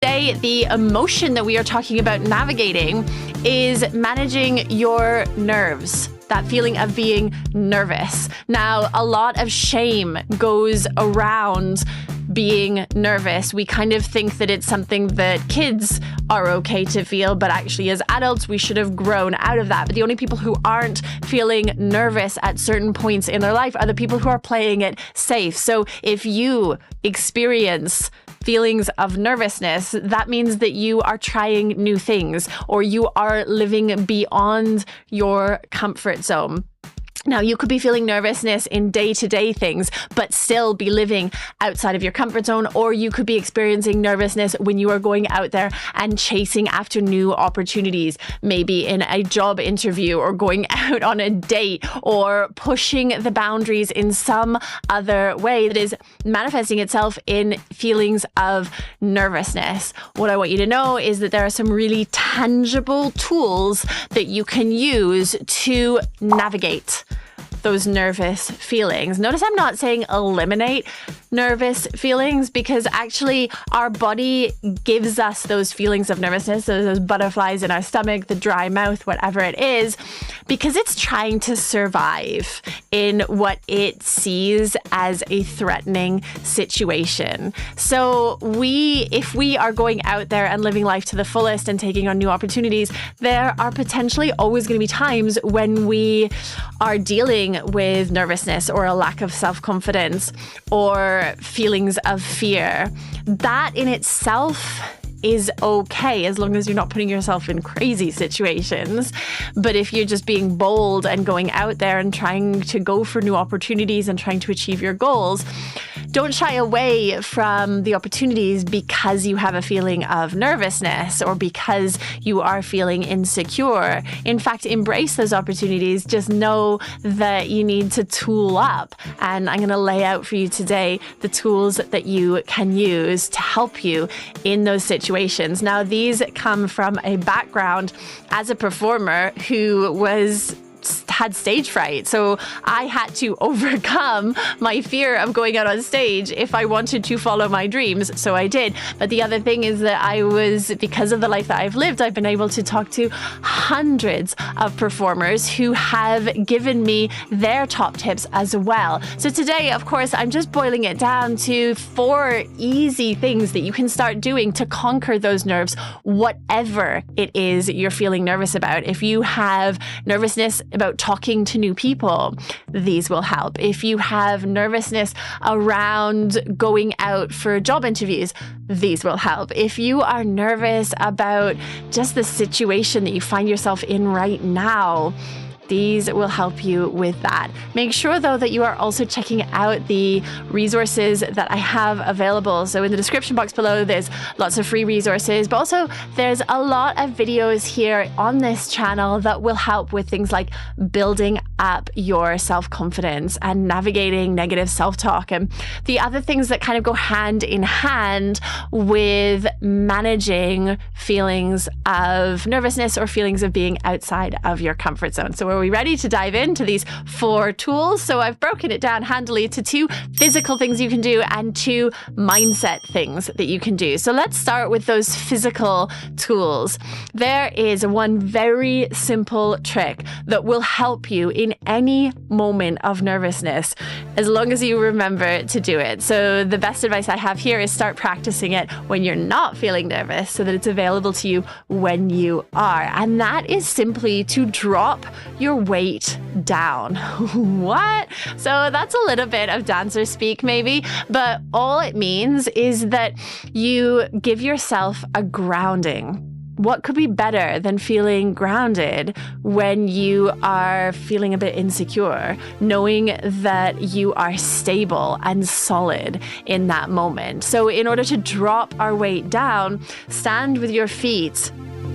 Today, the emotion that we are talking about navigating is managing your nerves. That feeling of being nervous. Now, a lot of shame goes around being nervous. We kind of think that it's something that kids are okay to feel, but actually as adults, we should have grown out of that. But the only people who aren't feeling nervous at certain points in their life are the people who are playing it safe. So if you experience feelings of nervousness, that means that you are trying new things or you are living beyond your comfort zone. Now, you could be feeling nervousness in day-to-day things, but still be living outside of your comfort zone, or you could be experiencing nervousness when you are going out there and chasing after new opportunities, maybe in a job interview or going out on a date or pushing the boundaries in some other way that is manifesting itself in feelings of nervousness. What I want you to know is that there are some really tangible tools that you can use to navigate those nervous feelings. Notice I'm not saying eliminate nervous feelings, because actually our body gives us those feelings of nervousness, those butterflies in our stomach, the dry mouth, whatever it is, because it's trying to survive in what it sees as a threatening situation. So if we are going out there and living life to the fullest and taking on new opportunities, there are potentially always going to be times when we are dealing with nervousness or a lack of self-confidence or feelings of fear. That in itself is okay, as long as you're not putting yourself in crazy situations. But if you're just being bold and going out there and trying to go for new opportunities and trying to achieve your goals, don't shy away from the opportunities because you have a feeling of nervousness or because you are feeling insecure. In fact, embrace those opportunities. Just know that you need to tool up. And I'm going to lay out for you today the tools that you can use to help you in those situations. Now, these come from a background as a performer who had stage fright. So I had to overcome my fear of going out on stage if I wanted to follow my dreams. So I did. But the other thing is that because of the life that I've lived, I've been able to talk to hundreds of performers who have given me their top tips as well. So today, of course, I'm just boiling it down to 4 easy things that you can start doing to conquer those nerves, whatever it is you're feeling nervous about. If you have nervousness about talking to new people, these will help. If you have nervousness around going out for job interviews, these will help. If you are nervous about just the situation that you find yourself in right now, these will help you with that. Make sure, though, that you are also checking out the resources that I have available. So in the description box below, there's lots of free resources, but also there's a lot of videos here on this channel that will help with things like building up your self-confidence and navigating negative self-talk and the other things that kind of go hand in hand with managing feelings of nervousness or feelings of being outside of your comfort zone. So are we ready to dive into these 4 tools? So I've broken it down handily to 2 physical things you can do and 2 mindset things that you can do. So let's start with those physical tools. There is one very simple trick that will help you in any moment of nervousness, as long as you remember to do it. So the best advice I have here is start practicing it when you're not feeling nervous so that it's available to you when you are. And that is simply to drop your weight down. What? So that's a little bit of dancer speak maybe, but all it means is that you give yourself a grounding. What could be better than feeling grounded when you are feeling a bit insecure, knowing that you are stable and solid in that moment? So in order to drop our weight down, stand with your feet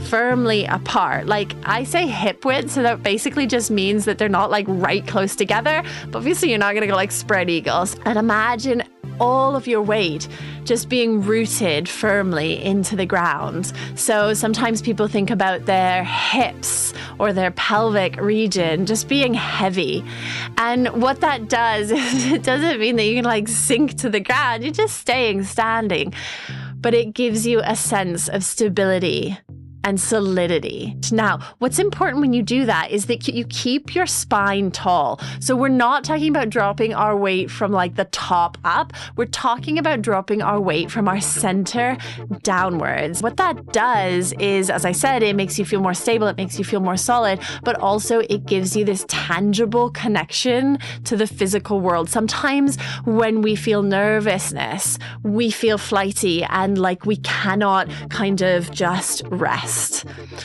firmly apart. Like I say hip width, so that basically just means that they're not like right close together, but obviously you're not going to go like spread eagles. And imagine all of your weight just being rooted firmly into the ground. So sometimes people think about their hips or their pelvic region just being heavy. And what that does is it doesn't mean that you can like sink to the ground. You're just staying standing. but it gives you a sense of stability and solidity. Now, what's important when you do that is that you keep your spine tall. So we're not talking about dropping our weight from like the top up. We're talking about dropping our weight from our center downwards. What that does is, as I said, it makes you feel more stable, it makes you feel more solid, but also it gives you this tangible connection to the physical world. Sometimes when we feel nervousness, we feel flighty and like we cannot kind of just rest.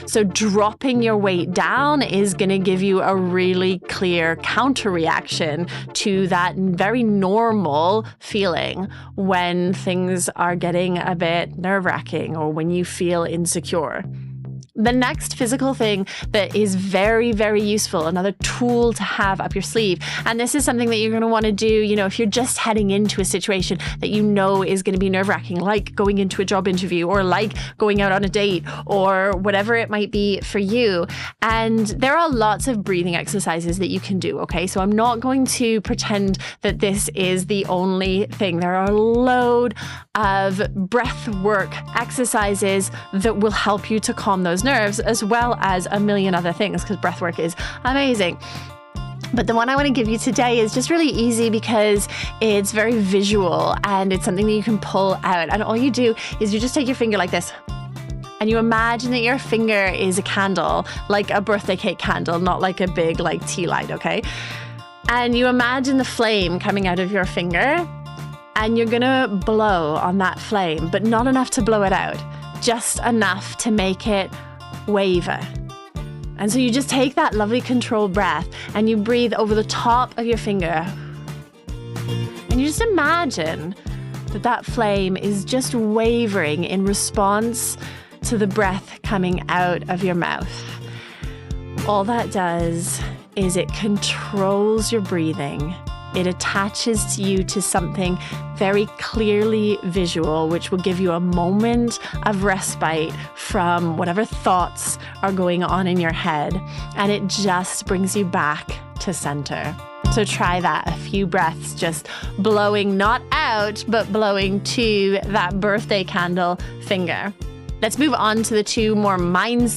So dropping your weight down is going to give you a really clear counter reaction to that very normal feeling when things are getting a bit nerve-wracking or when you feel insecure. The next physical thing that is very, very useful, another tool to have up your sleeve, and this is something that you're going to want to do, if you're just heading into a situation that you know is going to be nerve-wracking, like going into a job interview or like going out on a date or whatever it might be for you. And there are lots of breathing exercises that you can do, okay? So I'm not going to pretend that this is the only thing. There are a load of breath work exercises that will help you to calm those nerves, as well as a million other things, because breathwork is amazing. But the one I want to give you today is just really easy because it's very visual and it's something that you can pull out. And all you do is you just take your finger like this and you imagine that your finger is a candle, like a birthday cake candle, not like a big like tea light, okay? And you imagine the flame coming out of your finger and you're gonna blow on that flame, but not enough to blow it out, just enough to make it waver. And so you just take that lovely controlled breath and you breathe over the top of your finger. And you just imagine that that flame is just wavering in response to the breath coming out of your mouth. All that does is it controls your breathing. It attaches you to something very clearly visual, which will give you a moment of respite from whatever thoughts are going on in your head. And it just brings you back to center. So try that, a few breaths, just blowing not out, but blowing to that birthday candle finger. Let's move on to the two more mind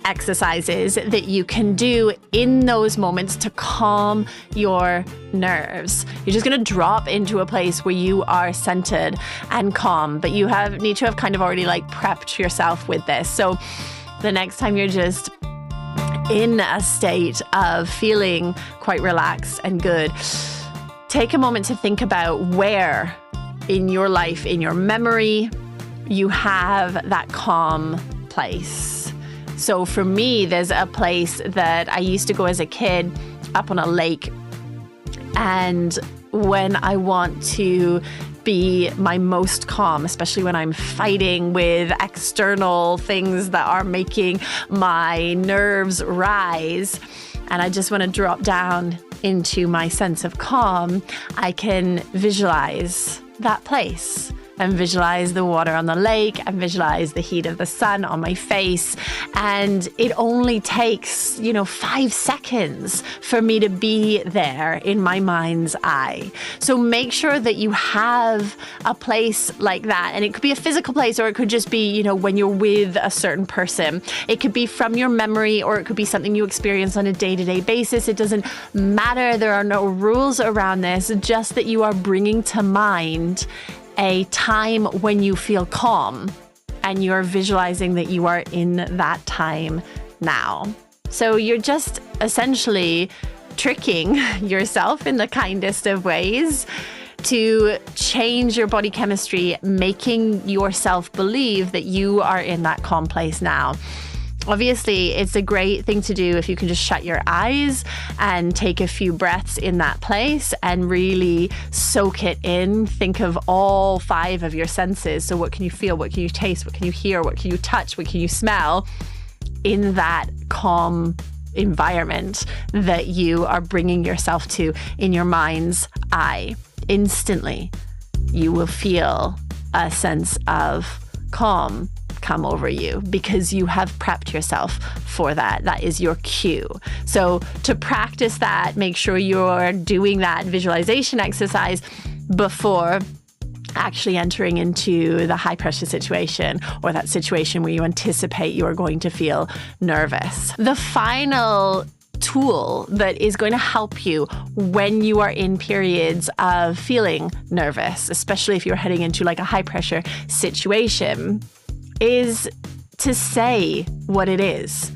exercises that you can do in those moments to calm your nerves. You're just going to drop into a place where you are centered and calm, but you need to have kind of already like prepped yourself with this. So the next time you're just in a state of feeling quite relaxed and good, take a moment to think about where in your life, in your memory, you have that calm place. So for me, there's a place that I used to go as a kid up on a lake. And when I want to be my most calm, especially when I'm fighting with external things that are making my nerves rise, and I just want to drop down into my sense of calm, I can visualize that place and visualize the water on the lake and visualize the heat of the sun on my face. And it only takes, 5 seconds for me to be there in my mind's eye. So make sure that you have a place like that. And it could be a physical place, or it could just be, when you're with a certain person. It could be from your memory, or it could be something you experience on a day-to-day basis. It doesn't matter. There are no rules around this, just that you are bringing to mind a time when you feel calm and you're visualizing that you are in that time now. So you're just essentially tricking yourself in the kindest of ways to change your body chemistry, making yourself believe that you are in that calm place now. Obviously, it's a great thing to do if you can just shut your eyes and take a few breaths in that place and really soak it in. Think of all 5 of your senses. So what can you feel? What can you taste? What can you hear? What can you touch? What can you smell in that calm environment that you are bringing yourself to in your mind's eye? Instantly, you will feel a sense of calm come over you because you have prepped yourself for that. That is your cue. So to practice that, make sure you're doing that visualization exercise before actually entering into the high pressure situation or that situation where you anticipate you are going to feel nervous. The final tool that is going to help you when you are in periods of feeling nervous, especially if you're heading into like a high pressure situation, is to say what it is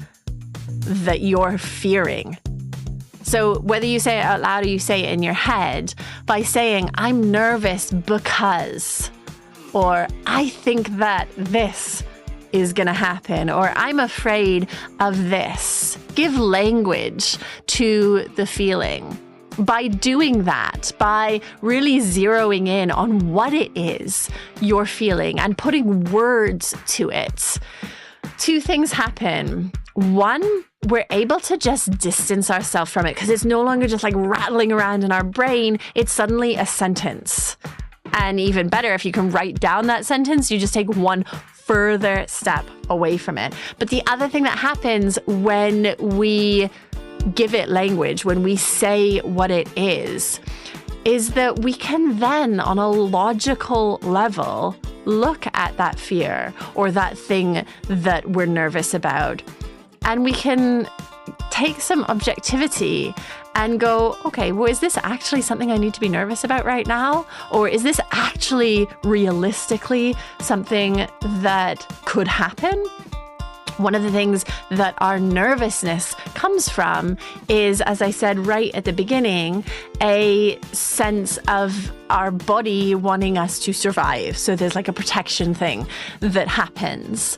that you're fearing. So whether you say it out loud or you say it in your head, by saying, I'm nervous because, or I think that this is going to happen, or I'm afraid of this. Give language to the feeling. By doing that, by really zeroing in on what it is you're feeling and putting words to it, two things happen. One, we're able to just distance ourselves from it because it's no longer just like rattling around in our brain. It's suddenly a sentence. And even better, if you can write down that sentence, you just take one further step away from it. But the other thing that happens when we give it language, when we say what it is that we can then, on a logical level, look at that fear or that thing that we're nervous about. And we can take some objectivity and go, okay, well, is this actually something I need to be nervous about right now? Or is this actually realistically something that could happen? One of the things that our nervousness comes from is, as I said right at the beginning, a sense of our body wanting us to survive. So there's like a protection thing that happens.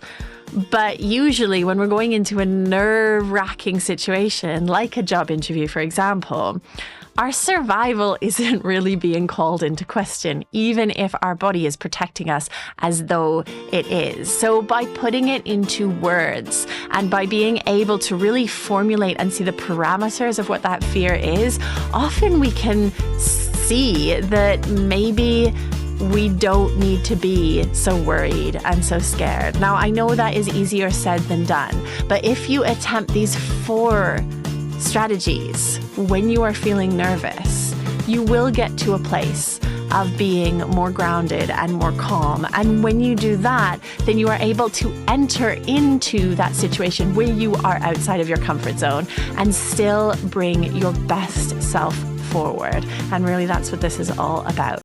But usually when we're going into a nerve-wracking situation, like a job interview, for example, our survival isn't really being called into question, even if our body is protecting us as though it is. So by putting it into words and by being able to really formulate and see the parameters of what that fear is, often we can see that maybe we don't need to be so worried and so scared. Now, I know that is easier said than done, but if you attempt these 4 strategies when you are feeling nervous, you will get to a place of being more grounded and more calm. And when you do that, then you are able to enter into that situation where you are outside of your comfort zone and still bring your best self forward. And really, that's what this is all about.